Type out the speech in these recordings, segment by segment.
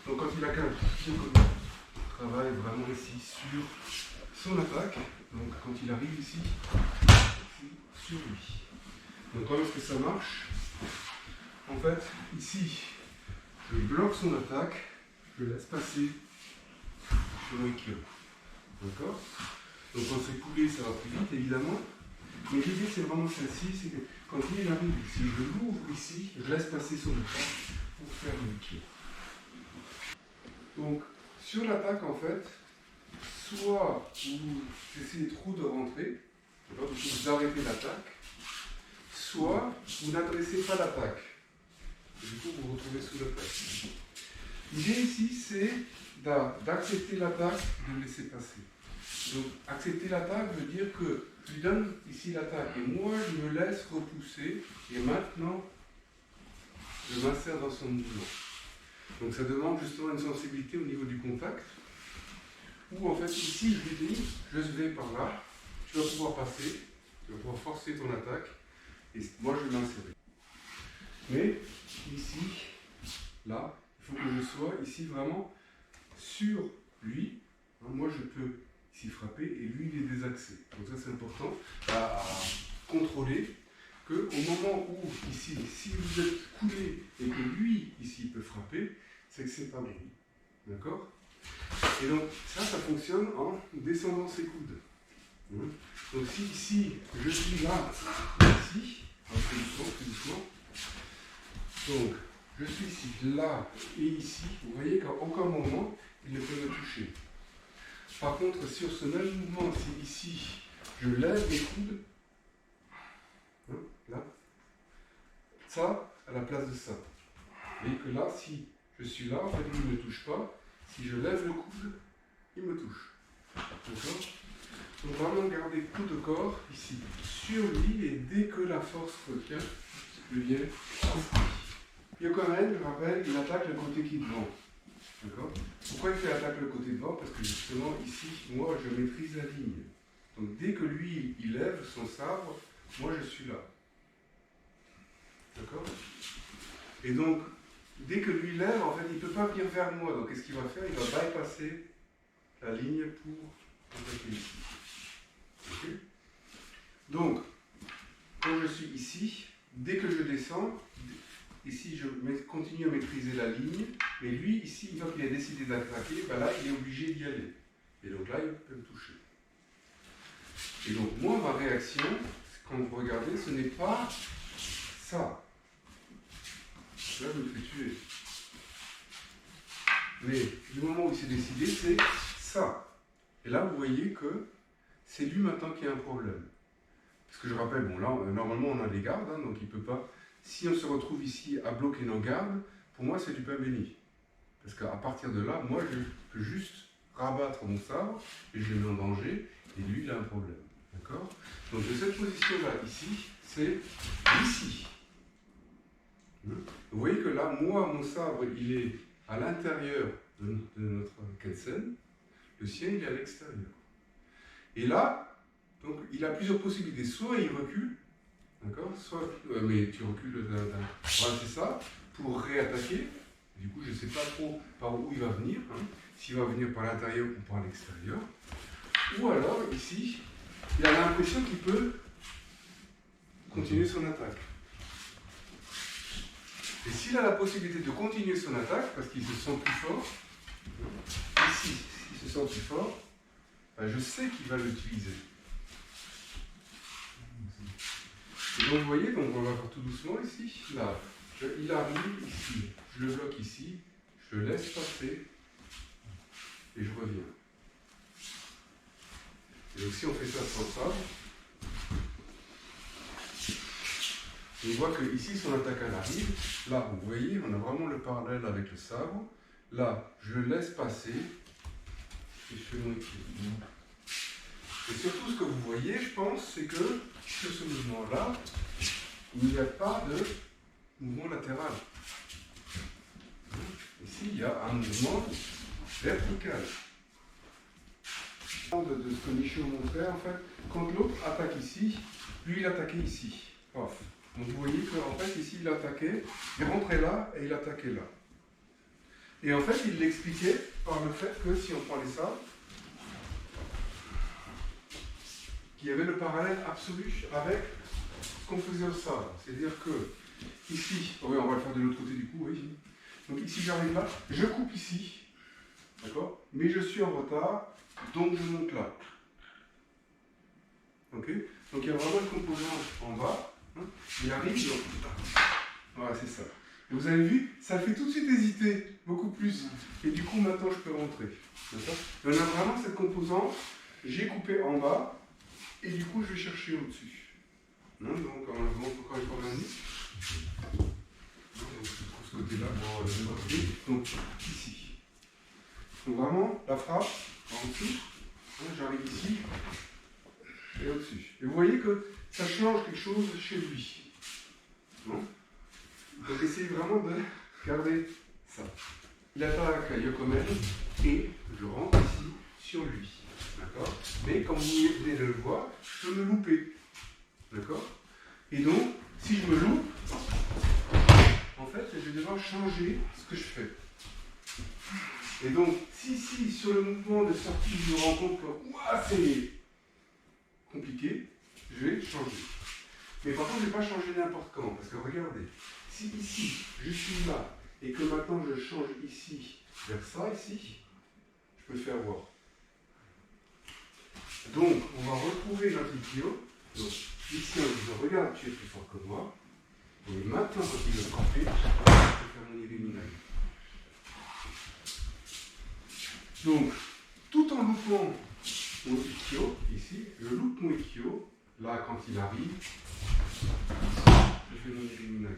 Donc quand il a qu'un travaille vraiment ici sur son attaque, donc quand il arrive ici sur lui. Donc comment est-ce que ça marche? En fait, ici, je bloque son attaque, je laisse passer sur le kill. D'accord? Donc quand c'est coulé, ça va plus vite évidemment. Mais l'idée c'est vraiment celle-ci, c'est que quand il arrive ici, je l'ouvre ici, je laisse passer son attaque pour faire le kill. Donc sur l'attaque en fait, soit vous essayez trop de rentrer, donc vous arrêtez l'attaque, soit vous n'adressez pas l'attaque. Et du coup vous vous retrouvez sous l'attaque. L'idée ici c'est d'accepter l'attaque, de laisser passer. Donc accepter l'attaque veut dire que je lui donne ici l'attaque et moi je me laisse repousser et maintenant je m'insère dans son mouvement. Donc ça demande justement une sensibilité au niveau du contact où en fait ici je lui dis je vais par là, tu vas pouvoir passer, tu vas pouvoir forcer ton attaque et moi je vais m'insérer. Mais ici, là, il faut que je sois ici vraiment sur lui. Moi je peux ici frapper et lui il est désaxé. Donc ça c'est important à contrôler qu'au moment où ici, si vous êtes coulé et que lui ici peut frapper, c'est que c'est pas bon. D'accord? Et donc ça fonctionne en descendant ses coudes. Donc si ici je suis là, ici, plus doucement, donc je suis ici, là et ici, vous voyez qu'à aucun moment il ne peut me toucher. Par contre, sur ce même mouvement, si ici, je lève les coudes, là, ça, à la place de ça. Vous voyez que là, si je suis là, en fait, il ne me touche pas. Si je lève le coude, il me touche. D'accord? Donc vraiment garder coup de corps, ici, sur lui, et dès que la force revient, je viens ici. Yokomen, je rappelle, il attaque le côté qui est devant. D'accord? Pourquoi il fait attaque le côté devant? Parce que justement, ici, moi, je maîtrise la ligne. Donc, dès que lui, il lève son sabre, moi, je suis là. D'accord? Et donc, dès que lui lève, en fait, il ne peut pas venir vers moi. Donc, qu'est-ce qu'il va faire? Il va bypasser la ligne pour attaquer ici. Okay? Donc, quand je suis ici, dès que je descends, ici, je continue à maîtriser la ligne, mais lui, ici, une fois qu'il a décidé d'attaquer, ben là, il est obligé d'y aller. Et donc là, il peut me toucher. Et donc, moi, ma réaction, quand vous regardez, ce n'est pas ça. Là, je me fais tuer. Mais du moment où il s'est décidé, c'est ça. Et là, vous voyez que c'est lui maintenant qui a un problème. Parce que je rappelle, bon, là, normalement, on a des gardes, hein, donc il ne peut pas... Si on se retrouve ici à bloquer nos gardes, pour moi c'est du pain béni. Parce qu'à partir de là, moi je peux juste rabattre mon sabre et je le mets en danger et lui il a un problème. D'accord? Donc de cette position-là, ici, c'est ici. Vous voyez que là, moi, mon sabre, il est à l'intérieur de notre Kensen, le sien il est à l'extérieur. Et là, donc, il a plusieurs possibilités. Soit il recule, d'accord? Soit, mais tu recules voilà, c'est ça, pour réattaquer. Du coup, je ne sais pas trop par où il va venir, hein, s'il va venir par l'intérieur ou par l'extérieur. Ou alors, ici, il a l'impression qu'il peut continuer son attaque. Et s'il a la possibilité de continuer son attaque, parce qu'il se sent plus fort, ici, s'il se sent plus fort, ben, je sais qu'il va l'utiliser. Et donc vous voyez, donc on va faire tout doucement ici, là, il arrive ici, je le bloque ici, je le laisse passer, et je reviens. Et donc si on fait ça sans sabre, on voit que ici son attaque elle arrive, là vous voyez, on a vraiment le parallèle avec le sabre, là je le laisse passer, et je fais mon équilibre. Et surtout ce que vous voyez, je pense, c'est que sur ce mouvement-là, il n'y a pas de mouvement latéral. Ici, il y a un mouvement vertical. De ce que Michaud montrait, en fait, quand l'autre attaque ici, lui il attaquait ici. Off. Donc vous voyez qu'en fait, ici il attaquait, il rentrait là et il attaquait là. Et en fait, il l'expliquait par le fait que si on prenait ça, qu'il y avait le parallèle absolu avec ce qu'on faisait au sabre. C'est-à-dire que, ici, oui, on va le faire de l'autre côté du coup, oui. Donc ici, j'arrive là, je coupe ici, d'accord? Mais je suis en retard, donc je monte là. Ok? Donc il y a vraiment une composante en bas, hein, il arrive, donc, voilà, c'est ça. Et vous avez vu, ça fait tout de suite hésiter, beaucoup plus. Et du coup, maintenant, je peux rentrer. D'accord? On a vraiment cette composante, j'ai coupé en bas, et du coup, je vais chercher au-dessus. Donc, on le montre encore une fois maintenant. Donc, ce côté-là, donc, ici. Donc, vraiment, la frappe, en dessous, hein, j'arrive ici, et au-dessus. Et vous voyez que ça change quelque chose chez lui. Non? Donc essayez vraiment de garder ça. Il attaque Yokomen et je rentre ici sur lui. D'accord? Mais comme vous venez de le voir, je peux me louper. D'accord? Et donc, si je me loupe, en fait, je vais devoir changer ce que je fais. Et donc, si sur le mouvement de sortie, je me rends compte que c'est compliqué, je vais changer. Mais par contre, je ne vais pas changer n'importe comment, parce que regardez, si ici, je suis là, et que maintenant je change ici, vers ça, ici, je peux faire voir. Donc, on va retrouver notre Ikkyo. Donc, ici, on dit, regarde, tu es plus fort que moi. Et maintenant, quand il est frappé, je peux faire mon Iriminai. Donc, tout en loupant mon Ikkyo, ici, je loupe mon Ikkyo. Là, quand il arrive, je fais mon Iriminai.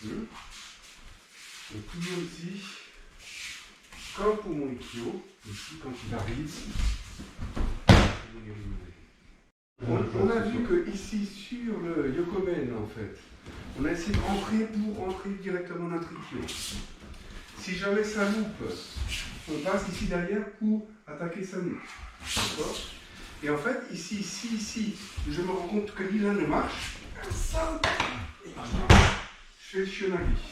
Donc, toujours ici, comme pour mon Ikkyo, ici, quand il arrive, on a vu que ici, sur le Yokomen, en fait, on a essayé de rentrer pour rentrer directement notre Ikkyo. Si jamais ça loupe, on passe ici derrière pour attaquer sa nuque. D'accord? Et en fait, ici, je me rends compte que l'île ne marche. Je fais le Shionagi.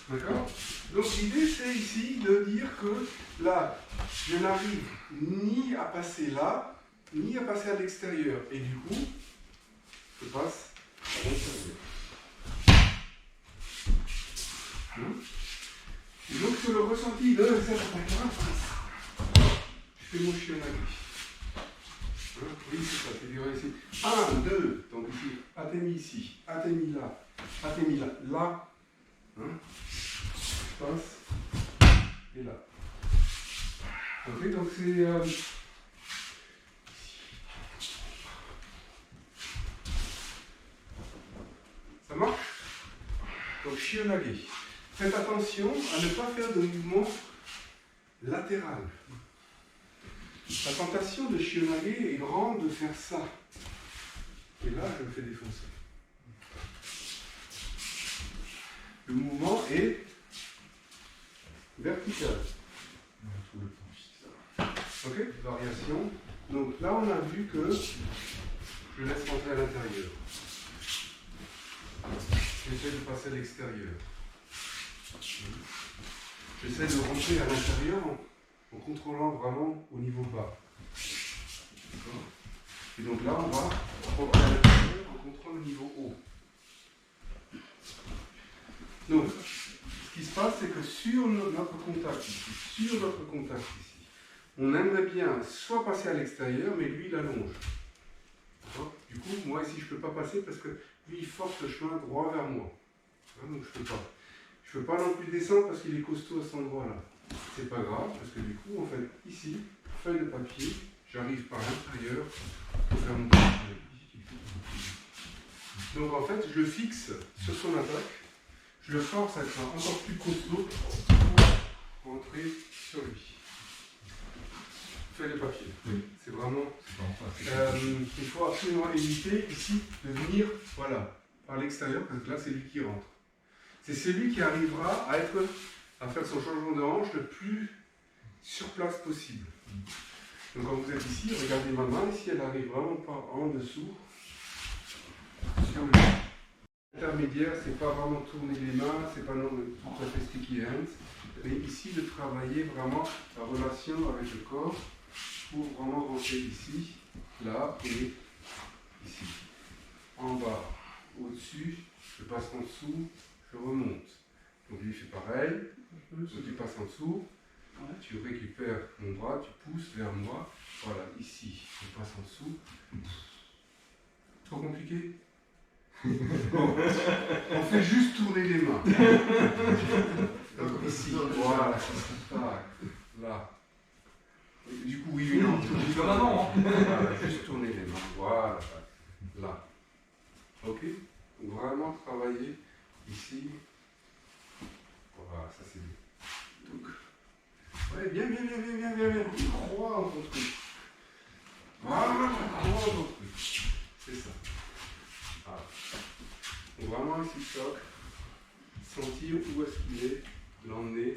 D'accord? Donc l'idée, c'est ici de dire que là, je n'arrive ni à passer là, ni à passer à l'extérieur. Et du coup, je passe à l'intérieur. Et donc sur le ressenti de cette attaque-là, je fais mon Shionagi. Oui, c'est ça, c'est-à-dire ici. 1, 2, donc ici, Atemi ici, Atemi là, là, je passe, et là. Ok, donc c'est... ça marche? Donc Shionagi. Faites attention à ne pas faire de mouvement latéral. La tentation de Shionagi est grande de faire ça. Et là, je me fais défoncer. Le mouvement est vertical. Ok? Variation. Donc là, on a vu que je laisse rentrer à l'intérieur. J'essaie de passer à l'extérieur. J'essaie de rentrer à l'intérieur en contrôlant vraiment au niveau bas. Et donc là, on va rentrer à l'intérieur en contrôlant le niveau haut. Donc, ce qui se passe, c'est que sur notre contact ici, on aimerait bien soit passer à l'extérieur, mais lui, il allonge. Du coup, moi ici, je ne peux pas passer parce que lui, il force le chemin droit vers moi. Donc, je ne peux pas. Je ne peux pas non plus descendre parce qu'il est costaud à cet endroit-là. C'est pas grave, parce que du coup, en fait, ici, feuille de papier, j'arrive par l'intérieur pour faire mon papier. Donc, en fait, je le fixe sur son attaque. Je le force à être encore plus costaud pour rentrer sur lui. Feuille de papier. Oui. C'est vraiment... il faut absolument éviter ici de venir, voilà, par l'extérieur, parce que là, c'est lui qui rentre. C'est celui qui arrivera à faire son changement de hanche le plus sur place possible. Donc quand vous êtes ici, regardez ma main, ici elle n'arrive vraiment pas en dessous sur lui. Intermédiaire, c'est pas vraiment tourner les mains, c'est pas non tout à fait sticky hands, mais ici de travailler vraiment la relation avec le corps pour vraiment rentrer ici, là et ici. En bas, au-dessus, je passe en dessous, je remonte. Donc lui fait pareil, donc tu passes en dessous, tu récupères mon bras, tu pousses vers moi, voilà, ici, je passe en dessous. Trop compliqué? Bon, on fait juste tourner les mains. Donc ici, voilà, là. Du coup, oui, non. Comme avant, hein. Voilà, juste tourner les mains, voilà, là. Ok? Donc vraiment travailler ici. Voilà, ça c'est bien. Donc, ouais, bien. Crois en ton truc. Voilà, crois en ton truc. C'est ça. Voilà. Donc vraiment ici, choc. Sentir où est-ce qu'il est, l'emmener